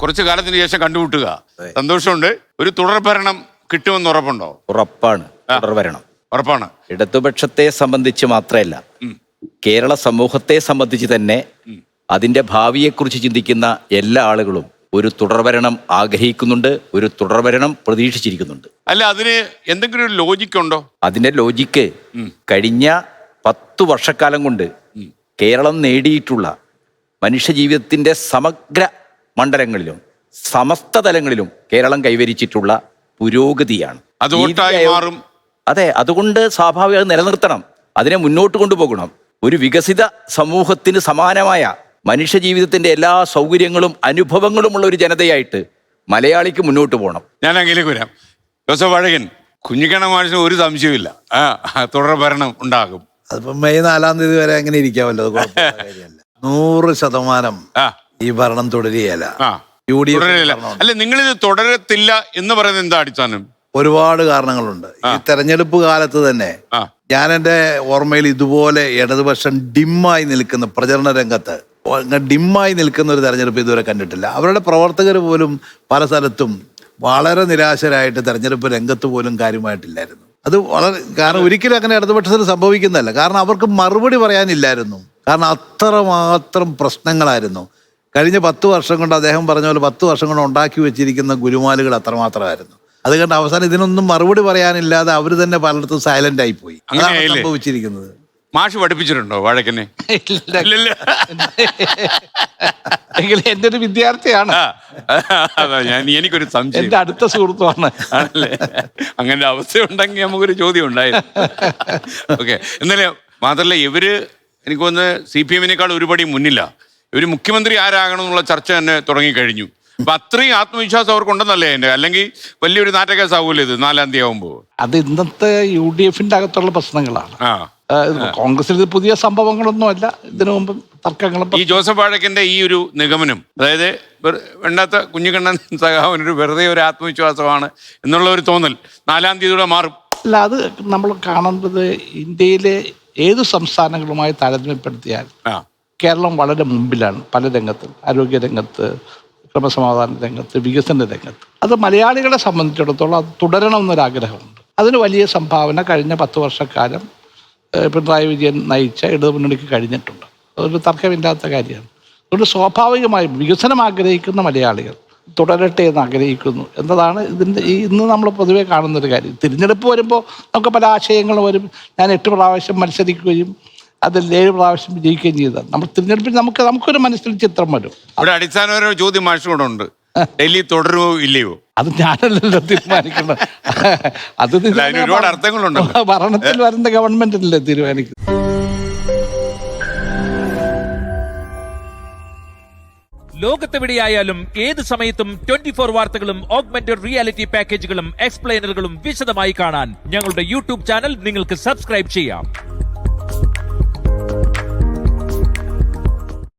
കുറച്ചു കാലത്തിന് ശേഷം കണ്ടുമുട്ടുക. സന്തോഷമുണ്ട്. ഒരു തുടർ ഭരണം കിട്ടുമെന്ന് ഉറപ്പുണ്ടോ? ഉറപ്പാണ്, തുടർ ഭരണം ഉറപ്പാണ്. ഇടതുപക്ഷത്തെ സംബന്ധിച്ച് മാത്രമല്ല, കേരള സമൂഹത്തെ സംബന്ധിച്ച് തന്നെ അതിന്റെ ഭാവിയെക്കുറിച്ച് ചിന്തിക്കുന്ന എല്ലാ ആളുകളും ഒരു തുടർഭരണം ആഗ്രഹിക്കുന്നുണ്ട്, ഒരു തുടർഭരണം പ്രതീക്ഷിച്ചിരിക്കുന്നുണ്ട്. അല്ല, അതിന് എന്തെങ്കിലും ഒരു ലോജിക്ക് ഉണ്ടോ? അതിന്റെ ലോജിക്ക് കഴിഞ്ഞ 10 വർഷക്കാലം കൊണ്ട് കേരളം നേടിയിട്ടുള്ള മനുഷ്യജീവിതത്തിന്റെ സമഗ്ര മണ്ഡലങ്ങളിലും സമസ്ത തലങ്ങളിലും കേരളം കൈവരിച്ചിട്ടുള്ള പുരോഗതിയാണ്. അത് വോട്ടായി മാറും. അതെ, അതുകൊണ്ട് സ്വാഭാവികം നിലനിർത്തണം, അതിനെ മുന്നോട്ട് കൊണ്ടുപോകണം. ഒരു വികസിത സമൂഹത്തിന് സമാനമായ മനുഷ്യജീവിതത്തിന്റെ എല്ലാ സൗകര്യങ്ങളും അനുഭവങ്ങളുമുള്ള ഒരു ജനതയായിട്ട് മലയാളിക്ക് മുന്നോട്ട് പോകണം. ഞാൻ അങ്ങേലേക്ക് വരാം. ജോസഫ് വാഴകൻ, കുഞ്ഞിക്കണ്ണൻ മാഷിന് ഒരു സംശയമില്ല, തുടർ ഭരണം ഉണ്ടാകും. അതിപ്പോ മെയ് 4-ാം തീയതി വരെ അങ്ങനെ ഇരിക്കാമല്ലോ, അത് കുഴപ്പമുള്ള കാര്യമല്ല. 100% ഈ ഭരണം തുടരുകയല്ല. അല്ല, നിങ്ങളിത് തുടരത്തില്ല എന്ന് പറയുന്നത് എന്താ അടിസ്ഥാനം? ഒരുപാട് കാരണങ്ങളുണ്ട്. ഈ തെരഞ്ഞെടുപ്പ് കാലത്ത് തന്നെ ഞാൻ എൻ്റെ ഓർമ്മയിൽ ഇതുപോലെ ഇടതുപക്ഷം ഡിമ്മായി നിൽക്കുന്ന പ്രചരണ രംഗത്ത് ഡിമ്മായി നിൽക്കുന്ന ഒരു തെരഞ്ഞെടുപ്പ് ഇതുവരെ കണ്ടിട്ടില്ല. അവരുടെ പ്രവർത്തകർ പോലും പല സ്ഥലത്തും വളരെ നിരാശരായിട്ട് തെരഞ്ഞെടുപ്പ് രംഗത്ത് പോലും കാര്യമായിട്ടില്ലായിരുന്നു. അത് വളരെ കാരണം ഒരിക്കലും അങ്ങനെ ഇടതുപക്ഷത്തിന് സംഭവിക്കുന്നതല്ല. കാരണം അവർക്ക് മറുപടി പറയാനില്ലായിരുന്നു. കാരണം അത്രമാത്രം പ്രശ്നങ്ങളായിരുന്നു. കഴിഞ്ഞ 10 വർഷം കൊണ്ട് അദ്ദേഹം പറഞ്ഞ പോലെ 10 വർഷം കൊണ്ട് ഉണ്ടാക്കി വെച്ചിരിക്കുന്ന ഗുരുമാലുകൾ അത്രമാത്രമായിരുന്നു. അത് കണ്ട് അവസാനം ഇതിനൊന്നും മറുപടി പറയാനില്ലാതെ അവർ തന്നെ പലയിടത്തും സൈലന്റ് ആയിപ്പോയി. അതാണ് സംഭവിച്ചിരിക്കുന്നത്. മാഷ് പഠിപ്പിച്ചിട്ടുണ്ടോ വാഴക്കനെ? എന്റെ ഒരു വിദ്യാർത്ഥിയാണ്, എനിക്കൊരു സംശയം. എന്റെ അടുത്ത സുഹൃത്തുമാണ്. ആണല്ലേ? അങ്ങനെ അവസ്ഥയുണ്ടെങ്കിൽ നമുക്കൊരു ചോദ്യം ഉണ്ടായിരുന്നു. ഓക്കെ. എന്നാലും മാത്രമല്ല, ഇവര് എനിക്ക് തോന്നുന്നത് CPM-നേക്കാൾ ഒരുപടി മുന്നില്ല. ഇവര് മുഖ്യമന്ത്രി ആരാകണം എന്നുള്ള ചർച്ച തന്നെ തുടങ്ങിക്കഴിഞ്ഞു. അപ്പൊ അത്രയും ആത്മവിശ്വാസം അവർക്കുണ്ടെന്നല്ലേ എൻ്റെ? അല്ലെങ്കിൽ വലിയൊരു നാറ്റക്കേസാവൂല്ലോ ഇത് 4-ാം തീയതി ആവുമ്പോ? അത് ഇന്നത്തെ UDF-ന്റെ അകത്തുള്ള പ്രശ്നങ്ങളാണ്. കോൺഗ്രസിൽ ഇത് പുതിയ സംഭവങ്ങളൊന്നും അല്ല. ഇതിനു മുമ്പ് തർക്കങ്ങളും. ഈ ജോസഫ് വാഴക്കന്റെ ഈ ഒരു നിഗമനം, അതായത് വേണ്ടാത്ത കുഞ്ഞിക്കണ്ണൻ സഖാവിനൊരു വെറുതെ ഒരു ആത്മവിശ്വാസമാണ് എന്നുള്ള ഒരു തോന്നൽ 4-ാം തീയതിയോടെ മാറും. അല്ല, അത് നമ്മൾ കാണുന്നത് ഇന്ത്യയിലെ ഏതു സംസ്ഥാനങ്ങളുമായി താരതമ്യപ്പെടുത്തിയാൽ കേരളം വളരെ മുമ്പിലാണ്. പല രംഗത്തും, ആരോഗ്യ രംഗത്ത്, ക്രമസമാധാന രംഗത്ത്, വികസന രംഗത്ത്. അത് മലയാളികളെ സംബന്ധിച്ചിടത്തോളം അത് തുടരണമെന്നൊരാഗ്രഹമുണ്ട്. അതിന് വലിയ സംഭാവന കഴിഞ്ഞ 10 വർഷക്കാലം പിണറായി വിജയൻ നയിച്ച ഇടതുമുന്നണിക്ക് കഴിഞ്ഞിട്ടുണ്ട്. അതൊരു തർക്കമില്ലാത്ത കാര്യമാണ്. അതുകൊണ്ട് സ്വാഭാവികമായും വികസനം ആഗ്രഹിക്കുന്ന മലയാളികൾ തുടരട്ടെ എന്ന് ആഗ്രഹിക്കുന്നു എന്നതാണ് ഇതിൻ്റെ ഇന്ന് നമ്മൾ പൊതുവെ കാണുന്നൊരു കാര്യം. തിരഞ്ഞെടുപ്പ് വരുമ്പോൾ നമുക്ക് പല ആശയങ്ങളും വരും. ഞാൻ 8 പ്രാവശ്യം മത്സരിക്കുകയും അതിൽ 7 പ്രാവശ്യം വിജയിക്കുകയും ചെയ്തതാണ്. നമ്മൾ തിരഞ്ഞെടുപ്പിൽ നമുക്കൊരു മനസ്സിൽ ചിത്രം വരും. അവിടെ അടിസ്ഥാനപരമായ ചോദ്യം മാഷിനോടുണ്ട്, ഡൽഹി തുടരുമോ ഇല്ലയോ? അത് ഞാനല്ലല്ലോ തീരുമാനിക്കുന്നത്. അത് ഒരുപാട് അർത്ഥങ്ങളുണ്ടല്ലോ. ഭരണത്തിൽ വരുന്ന ഗവൺമെന്റ് അല്ലേ തീരുമാനിക്കുന്നത്. ലോകത്തെവിടെയായാലും ഏത് സമയത്തും 24 വാർത്തകളും ഓഗ്മെന്റഡ് റിയാലിറ്റി പാക്കേജുകളും എക്സ്പ്ലെയിനറുകളും വിശദമായി കാണാൻ ഞങ്ങളുടെ YouTube ചാനൽ നിങ്ങൾക്ക് സബ്സ്ക്രൈബ് ചെയ്യാം.